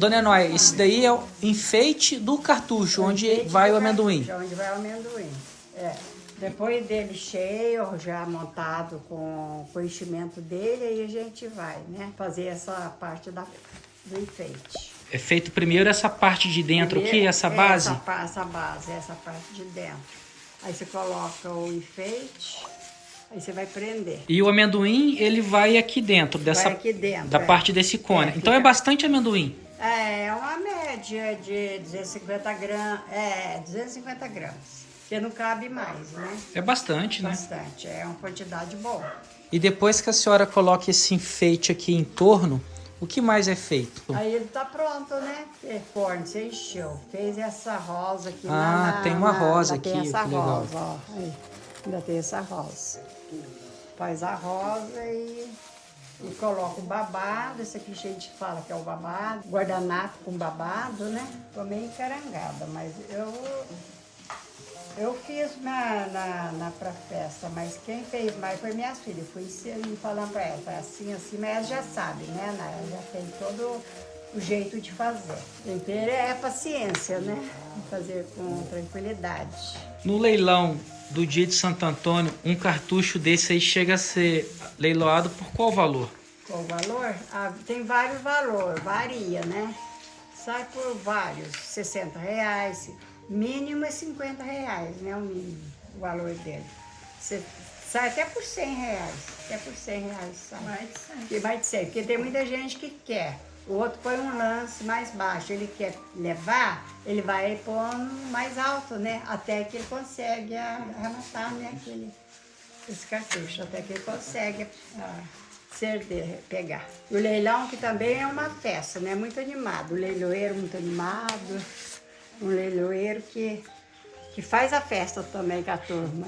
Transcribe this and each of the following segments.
Dona Enóia, esse daí é o enfeite do cartucho, onde vai o amendoim. Onde vai o amendoim. É. Depois dele cheio, já montado com o enchimento dele, aí a gente vai, né? Fazer essa parte do enfeite. É feito primeiro essa parte de dentro aqui, essa base? Essa base, essa parte de dentro. Aí você coloca o enfeite, aí você vai prender. E o amendoim, ele vai aqui dentro, Vai aqui dentro, da parte desse cone. Então é bastante amendoim. É uma média de 250 gramas. 250 gramas. Porque não cabe mais, né? É bastante, né? Bastante, é uma quantidade boa. E depois que a senhora coloca esse enfeite aqui em torno, o que mais é feito? Aí ele tá pronto, né? Forno, você encheu. Fez essa rosa aqui. Tem uma rosa ainda aqui, tem essa que legal. rosa, ó. Aí, ainda tem essa rosa. Faz a rosa e coloca o babado. Esse aqui a gente fala que é o babado. Guardanapo com babado, né? Tô meio encarangada, mas eu fiz pra festa, mas quem fez mais foi minhas filhas. Fui falando pra elas, assim, mas elas já sabem, né? Elas já tem todo o jeito de fazer. Tempero é paciência, né? Fazer com tranquilidade. No leilão do dia de Santo Antônio, um cartucho desse aí chega a ser leiloado por qual valor? Qual o valor? Tem vários valores, varia, né? Sai por vários, R$60. Mínimo é R$50, né? O mínimo, o valor dele. Você sai até por R$100. Até por R$100 sai. Mais de 100. Porque tem muita gente que quer. O outro põe um lance mais baixo. Ele quer levar, ele vai pondo mais alto, né? Até que ele consegue arrematar, né? Esse cartucho. Até que ele consegue pegar. O leilão que também é uma festa, né? Muito animado. O leiloeiro muito animado. Um leiloeiro que faz a festa também com a turma.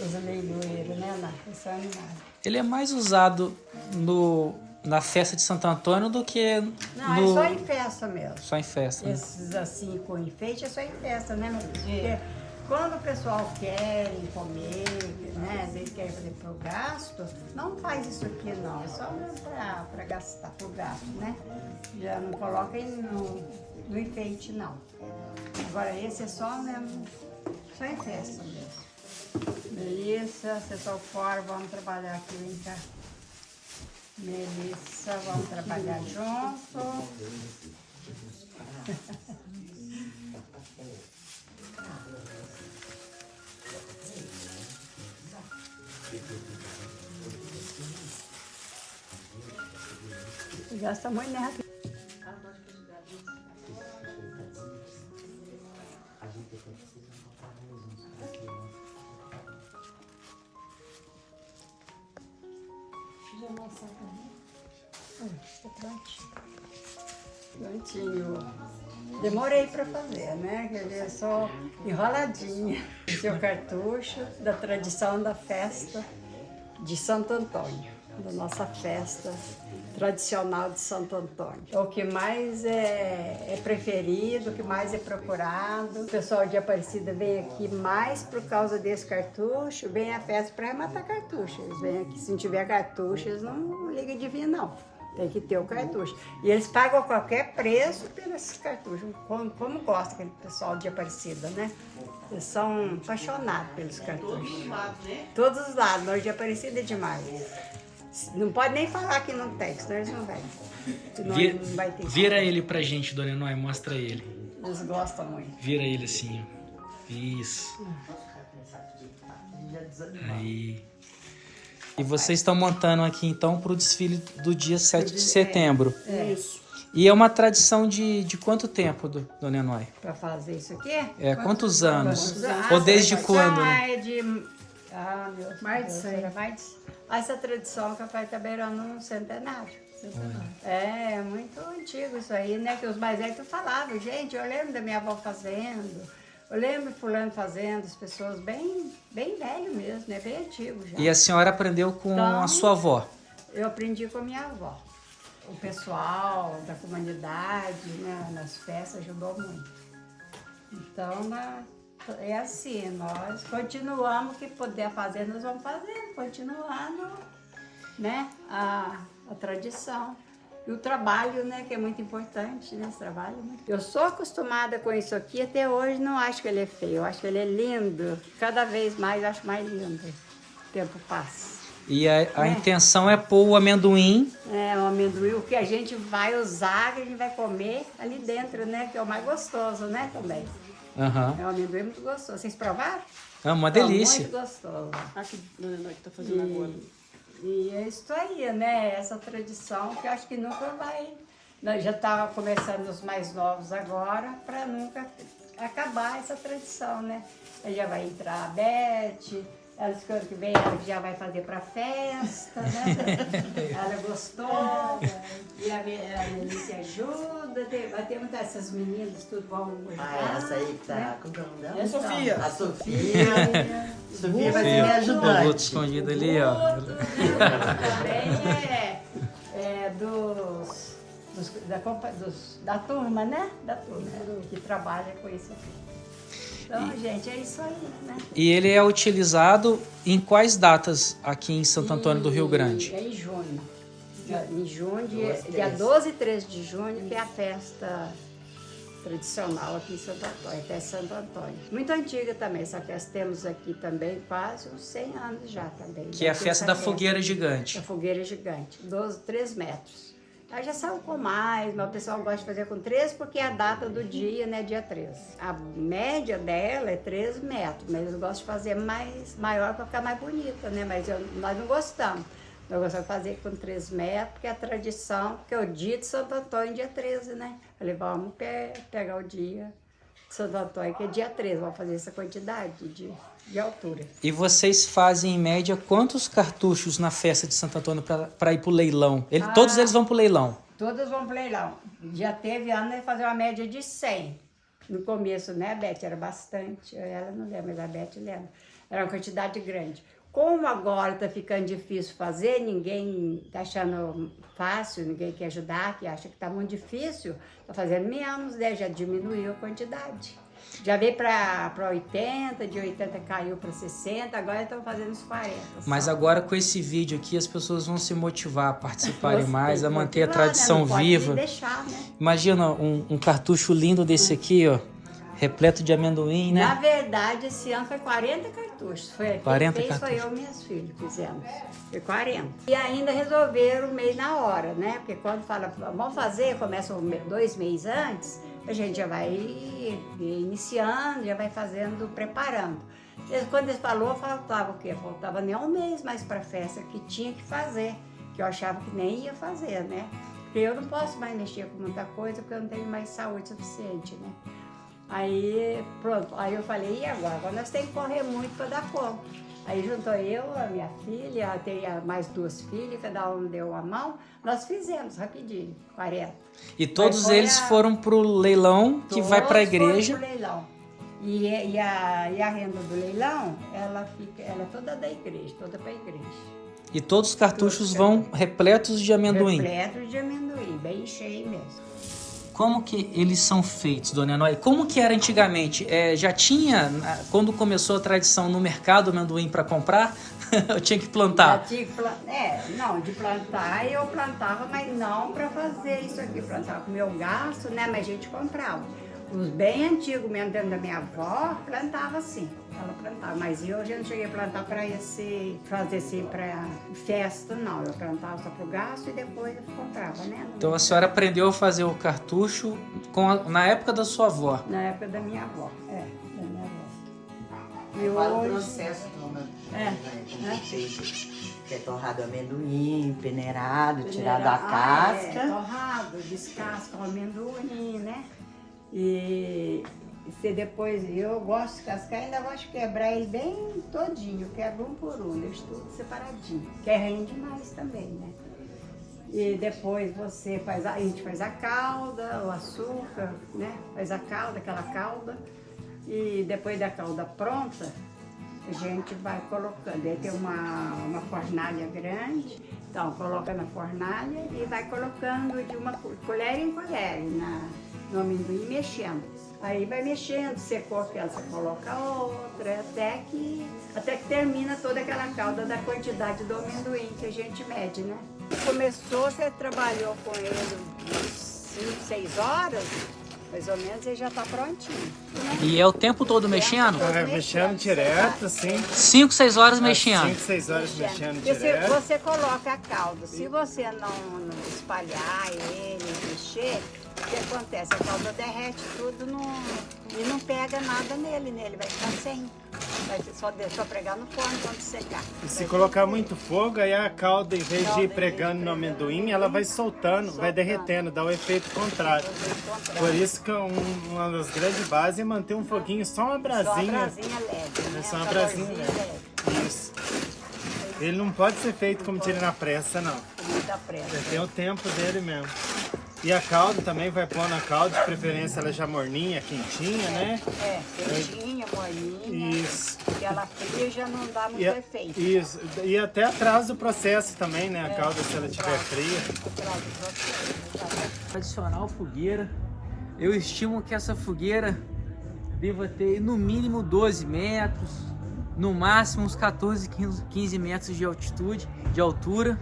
Os leiloeiros, né, Ana? São animados. Ele é mais usado na festa de Santo Antônio do que Não, é só em festa mesmo. Só em festa, né? Esses assim com enfeite é só em festa, né? Porque quando o pessoal quer comer, né? Às vezes quer fazer pro gasto, não faz isso aqui não. É só para gastar, pro gasto, né? Já não coloca no enfeite, não. Agora esse é só mesmo, só em festa mesmo. Melissa, vocês estão fora, vamos trabalhar aqui, vem cá. Melissa, vamos trabalhar junto. Gasta muito, né? Está prontinho. Prontinho. Demorei para fazer, né? Ele é só enroladinho. Esse é o cartucho da tradição da festa de Santo Antônio, da nossa festa tradicional de Santo Antônio. O que mais é preferido, o que mais é procurado. O pessoal de Aparecida vem aqui mais por causa desse cartucho, vem a festa para matar cartucho. Eles vêm aqui, se não tiver cartucho, eles não ligam de vir, não. Tem que ter o cartucho. E eles pagam qualquer preço pelos cartuchos, como gosta aquele pessoal de Aparecida, né? Eles são apaixonados pelos cartuchos. Todos os lados, né? Todos os lados, nós de Aparecida é demais. Não pode nem falar que não tem, senão eles não vêm. Não vai ter. Vira ele pra gente, Dona Enóia, mostra ele. Eles gostam muito. Vira ele assim, ó. Isso. Aí. E vocês estão montando aqui então para o desfile do dia 7 de setembro. Isso. E é uma tradição de quanto tempo, Dona Enóia? Para fazer isso aqui? Quantos anos? Ou desde quando? É de... meu Deus. Mais de 100. Essa tradição capaz está beirando um centenário. É muito antigo isso aí, né? Que os mais velhos falavam, gente, eu lembro da minha avó fazendo, eu lembro fulano fazendo, as pessoas bem velho mesmo, né? Bem antigo já. E a senhora aprendeu com a sua avó? Eu aprendi com a minha avó. O pessoal da comunidade, né, nas festas ajudou muito. Então, é assim, nós continuamos o que puder fazer, nós vamos fazer, continuando, né, a tradição. E o trabalho, né, que é muito importante, né, esse trabalho. Eu sou acostumada com isso aqui, até hoje não acho que ele é feio, eu acho que ele é lindo. Cada vez mais eu acho mais lindo. O tempo passa. E a intenção é pôr o amendoim. É, o amendoim, o que a gente vai usar, que a gente vai comer ali dentro, né, que é o mais gostoso, né, também. Uhum. É um amendoim muito gostoso. Vocês provaram? É uma delícia. Muito gostoso. Aqui, Dona Eloy, que tá fazendo agora. E é isso aí, né? Essa tradição que eu acho que nunca vai. Nós já estava começando os mais novos agora, para nunca acabar essa tradição, né? Aí já vai entrar a Beth, ela disse que ano que vem ela já vai fazer para festa, né? Ela gostou, e a Melissa ajuda, vai ter muitas essas meninas, tudo vão ajudar. Essa aí que tá. né? Como que é o nome dela? E a Sofia? A Sofia. Sofia vai ser minha O ajudante. outro escondido ali, ó. Também da turma, né? Da turma, que trabalha com isso aqui. Então, gente, é isso aí, né? E ele é utilizado em quais datas aqui em Santo Antônio do Rio Grande? É em junho. Em junho, 12, dia 12 e 13 de junho, que é a festa tradicional aqui em Santo Antônio, até Santo Antônio. Muito antiga também, essa festa temos aqui também quase uns 100 anos já também. Que é a festa da fogueira gigante. A fogueira gigante, 3 metros. Aí já saiu com mais, mas o pessoal gosta de fazer com 3 porque é a data do dia, né, dia 3. A média dela é 3 metros, mas eles gostam de fazer maior para ficar mais bonita, né, mas nós não gostamos. Nós gostamos de fazer com 3 metros, porque é a tradição, porque é o dia de Santo Antônio, dia 13, né? Eu falei, vamos pegar o dia de Santo Antônio, que é dia 13, vamos fazer essa quantidade de altura. E vocês fazem, em média, quantos cartuchos na festa de Santo Antônio para ir para o leilão? Todos eles vão para o leilão? Todos vão para o leilão. Já teve ano de fazer uma média de 100. No começo, né, Beth? Era bastante. Ela não lembra, mas a Beth lembra. Era uma quantidade grande. Como agora está ficando difícil fazer, ninguém está achando fácil, ninguém quer ajudar, que acha que está muito difícil, está fazendo menos, né? Já diminuiu a quantidade. Já veio para 80, de 80 caiu para 60, agora estão fazendo os 40. Mas só. agora com esse vídeo aqui as pessoas vão se motivar a participarem mais, a manter a Motivar, tradição né? Não pode viva. deixar, né? Imagina um cartucho lindo desse aqui, ó, repleto de amendoim, Na né? verdade, esse ano foi 40 cartuchos. Foi 40 quem fez cartuchos. foi eu e minhas filhas fizemos. Foi 40. E ainda resolveram meio na hora, né? Porque quando fala, vamos fazer, começa 2 meses antes, a gente já vai iniciando, já vai fazendo, preparando. Quando eles falou, faltava o quê? Faltava nem um mês mais para a festa, que tinha que fazer, que eu achava que nem ia fazer, né? Porque eu não posso mais mexer com muita coisa, porque eu não tenho mais saúde suficiente, né? Aí, pronto, aí eu falei, e agora? Agora nós temos que correr muito para dar conta. Aí juntou eu, a minha filha, tem mais 2 filhas, cada um deu a mão, nós fizemos rapidinho, 40. E todos foi eles foram pro leilão que vai para a igreja. Todos foram pro leilão. E a renda do leilão, ela é toda da igreja, toda para a igreja. E todos os cartuchos vão repletos de amendoim. Repleto de amendoim, bem cheio mesmo. Como que eles são feitos, Dona Eloy? Como que era antigamente? Já tinha, quando começou a tradição no mercado, amendoim para comprar? Eu tinha que plantar? Já tinha que não, de plantar eu plantava, mas não para fazer isso aqui. Plantava com o meu gasto, né? Mas a gente comprava. Os bem antigos mesmo, dentro da minha avó, plantava assim. Ela plantava, mas eu já não cheguei a plantar para fazer assim para festa, não. Eu plantava só para o gasto e depois eu comprava, né? Então a senhora aprendeu a fazer o cartucho na época da sua avó. Na época da minha avó, da minha avó. E Fala o hoje... processo, Dona. É. Que é torrado amendoim, peneirado, tirado a casca. Torrado, descasca o amendoim, né? E se depois, eu gosto de cascar, ainda gosto de quebrar ele bem todinho, quebro um por um, deixo tudo separadinho, que rende mais também, né? E depois a gente faz a calda, o açúcar, né? Faz a calda, aquela calda, e depois da calda pronta, a gente vai colocando. Aí tem uma fornalha grande, então coloca na fornalha e vai colocando de uma colher em colher no amendoim mexendo. Aí vai mexendo, secou aquela, você coloca outra, até que termina toda aquela calda da quantidade do amendoim que a gente mede, né? Começou, você trabalhou com ele umas 5, 6 horas, mais ou menos, ele já está prontinho. Né? E é o tempo todo mexendo? Mexendo direto, assim. 5, 6 horas mexendo. 5, 6 horas mexendo Porque direto. você coloca a calda, se você não espalhar ele, mexer, o que acontece? A calda derrete tudo e não pega nada nele, vai ficar sem. Vai só pregar no forno quando secar. E se colocar muito fogo, aí a calda, em vez de ir pregando no amendoim, ela vai soltando, vai derretendo, dá o efeito contrário. Por isso que uma das grandes bases é manter um foguinho, só uma brasinha. Só uma brasinha leve, né? Só uma brasinha leve. Isso. Ele não pode ser feito como tira na pressa, não. Com muita pressa. Ele tem o tempo dele mesmo. E a calda também vai pôr na calda, de preferência ela já morninha, quentinha, né? Quentinha, morninha. Isso. E ela fria já não dá muito efeito. Isso. E até atrasa o processo também, né? A calda, se ela estiver fria. Tradicional fogueira. Eu estimo que essa fogueira deva ter no mínimo 12 metros, no máximo uns 14, 15 metros de altitude, de altura.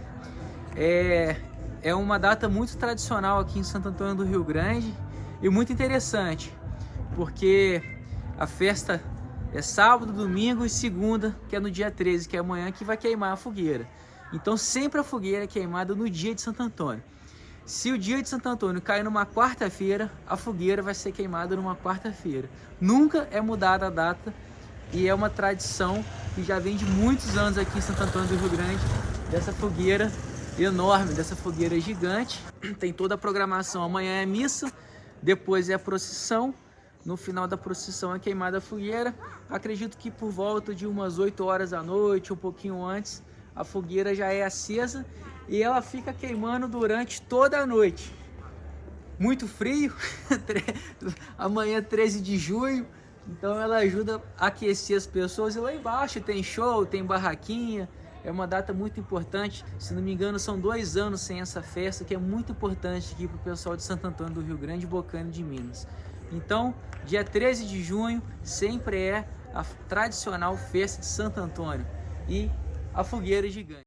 É uma data muito tradicional aqui em Santo Antônio do Rio Grande e muito interessante, porque a festa é sábado, domingo e segunda, que é no dia 13, que é amanhã, que vai queimar a fogueira. Então sempre a fogueira é queimada no dia de Santo Antônio. Se o dia de Santo Antônio cair numa quarta-feira, a fogueira vai ser queimada numa quarta-feira. Nunca é mudada a data e é uma tradição que já vem de muitos anos aqui em Santo Antônio do Rio Grande, dessa fogueira enorme, dessa fogueira gigante. Tem toda a programação. Amanhã é missa, depois é a procissão. No final da procissão é queimada a fogueira. Acredito que por volta de umas 8 horas da noite, um pouquinho antes, a fogueira já é acesa e ela fica queimando durante toda a noite. Muito frio, amanhã é 13 de junho, então ela ajuda a aquecer as pessoas. E lá embaixo tem show, tem barraquinha. É uma data muito importante, se não me engano são 2 anos sem essa festa, que é muito importante aqui para o pessoal de Santo Antônio do Rio Grande, Bocaina de Minas. Então, dia 13 de junho sempre é a tradicional festa de Santo Antônio e a fogueira gigante.